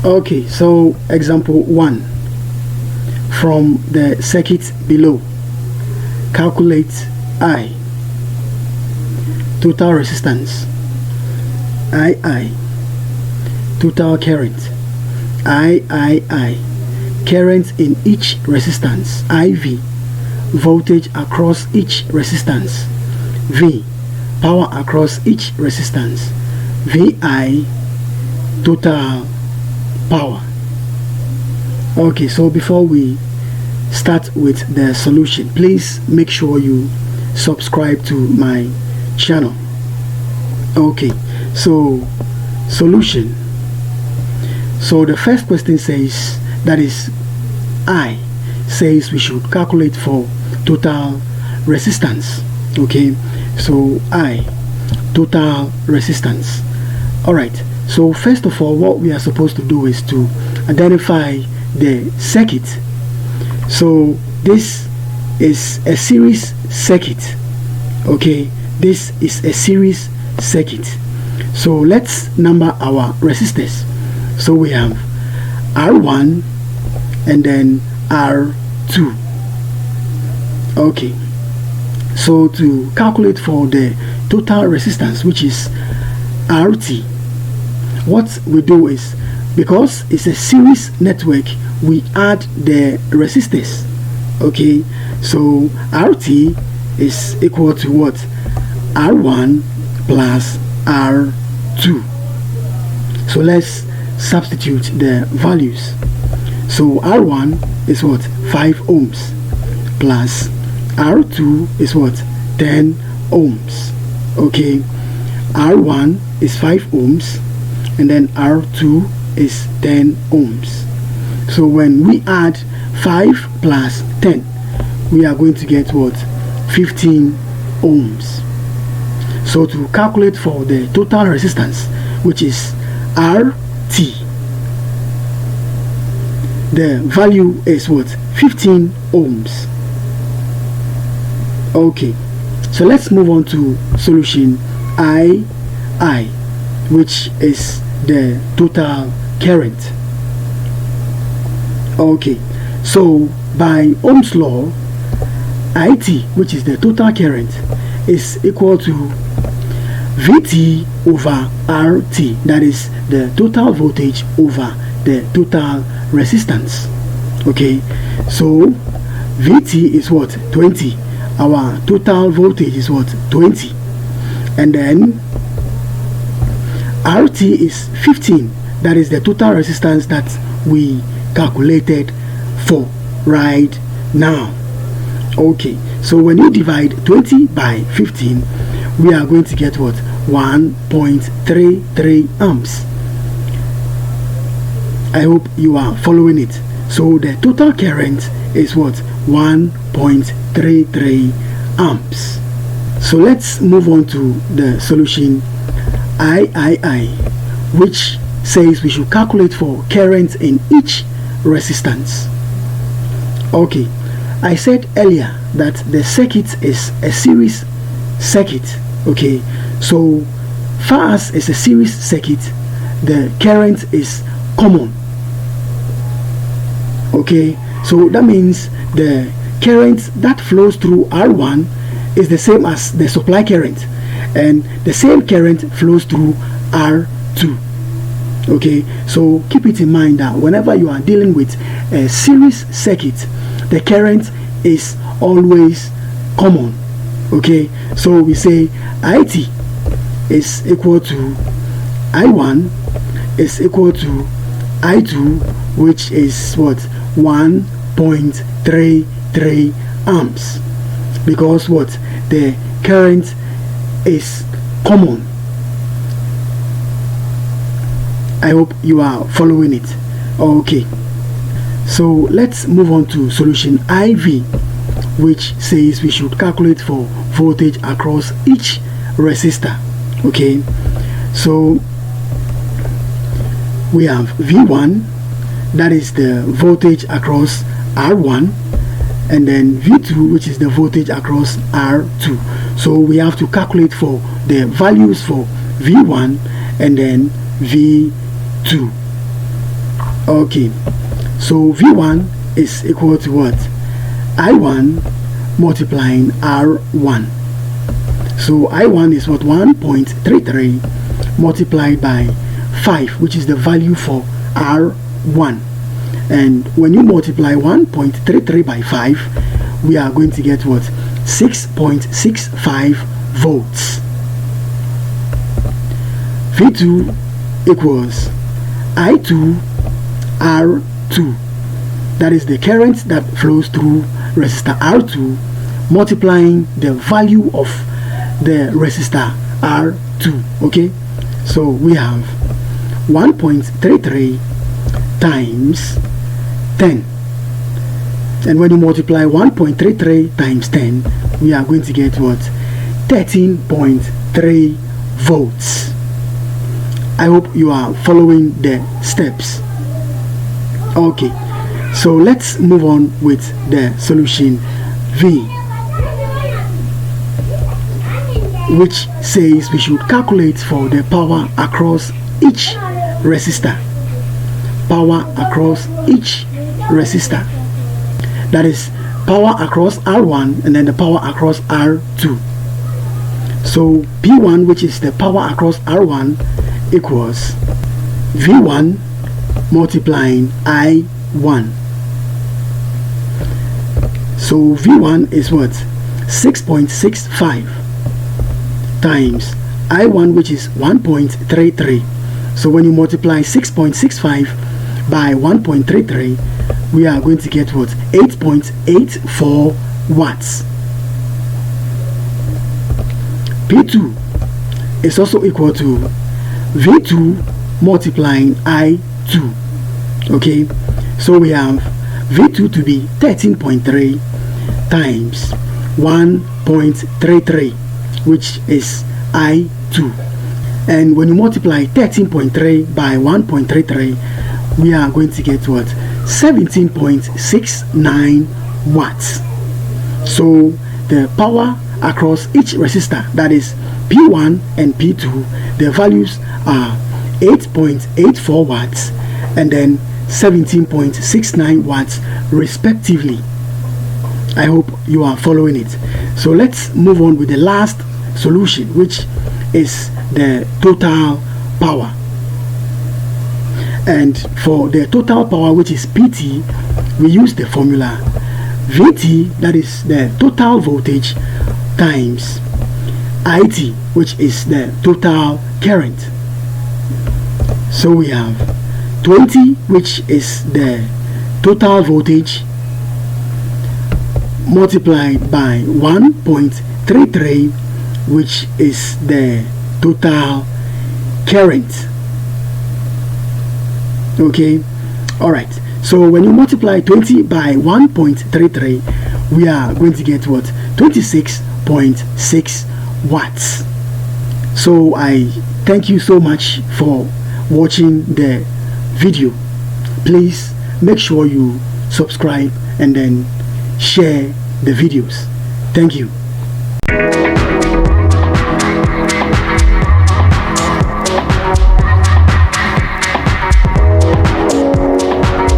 Okay, so example 1 from the circuit below. Calculate I, total resistance, II, total current, III, current in each resistance, IV, voltage across each resistance, V, power across each resistance, VI, total power. Okay, so before we start with the solution, please make sure you subscribe to my channel. Okay, so solution. So the first question says, that is I, says we should calculate for total resistance. Okay, so I, total resistance. Alright, so first of all, what we are supposed to do is to identify the circuit. So this is a series circuit. Okay, this is a series circuit. So let's number our resistors. So we have R1 and then R2. Okay, so to calculate for the total resistance, which is RT, what we do is, because it's a series network, we add the resistors. Okay, so RT is equal to what? R1 plus R2. So let's substitute the values. So R1 is what? 5 ohms plus R2 is what? 10 ohms. Okay, R1 is 5 ohms and then R2 is 10 ohms. So when we add 5 plus 10, we are going to get what? 15 ohms. So to calculate for the total resistance, which is RT, the value is what? 15 ohms. Okay, so let's move on to solution II, which is the total current. Okay, so by Ohm's law, IT, which is the total current, is equal to VT over RT, that is the total voltage over the total resistance. Okay, so VT is what? 20. Our total voltage is what? 20. And then RT is 15. That is the total resistance that we calculated for right now. Okay, so when you divide 20 by 15, we are going to get what? 1.33 amps. I hope you are following it. So the total current is what? 1.33 amps. So let's move on to the solution III, which says we should calculate for current in each resistance. Okay, I said earlier that the circuit is a series circuit. Okay, so far as it's a series circuit, the current is common. Okay, so that means the current that flows through R1 is the same as the supply current, and the same current flows through R2. Okay, so keep it in mind that whenever you are dealing with a series circuit, the current is always common. Okay, so we say IT is equal to I1 is equal to I2, which is what? 1.33 amps, because what? The current is common. I hope you are following it. Okay, so let's move on to solution IV, which says we should calculate for voltage across each resistor. Okay, so we have V1, that is the voltage across R1, and then V2, which is the voltage across R2. So we have to calculate for the values for V1 and then V2. Okay, so V1 is equal to what? I1 multiplying R1. So I1 is what? 1.33 multiplied by 5, which is the value for R1. And when you multiply 1.33 by 5, we are going to get what? 6.65 volts. V2 equals I2 R2. That is the current that flows through resistor R2 multiplying the value of the resistor R2. Okay, so we have 1.33 times 10, and when you multiply 1.33 times 10, we are going to get what? 13.3 volts. I hope you are following the steps. Okay, so let's move on with the solution V, which says we should calculate for the power across each resistor. Power across each resistor. That is power across R1 and then the power across R2. So P1, which is the power across R1, equals V1 multiplying I1. So V1 is what? 6.65 times I1, which is 1.33. So when you multiply 6.65 by 1.33, we are going to get what? 8.84 watts. P2 is also equal to V2 multiplying I2. Okay, so we have V2 to be 13.3 times 1.33, which is I2. And when you multiply 13.3 by 1.33, we are going to get what? 17.69 watts. So the power across each resistor, that is P1 and P2, the values are 8.84 watts and then 17.69 watts respectively. I hope you are following it. So let's move on with the last solution, which is the total power. And for the total power, which is PT, we use the formula VT, that is the total voltage, times IT, which is the total current. So we have 20, which is the total voltage, multiplied by 1.33, which is the total current. Okay, all right. So when you multiply 20 by 1.33, we are going to get what? 26.6 watts. So I thank you so much for watching the video. Please make sure you subscribe and then share the videos. Thank you.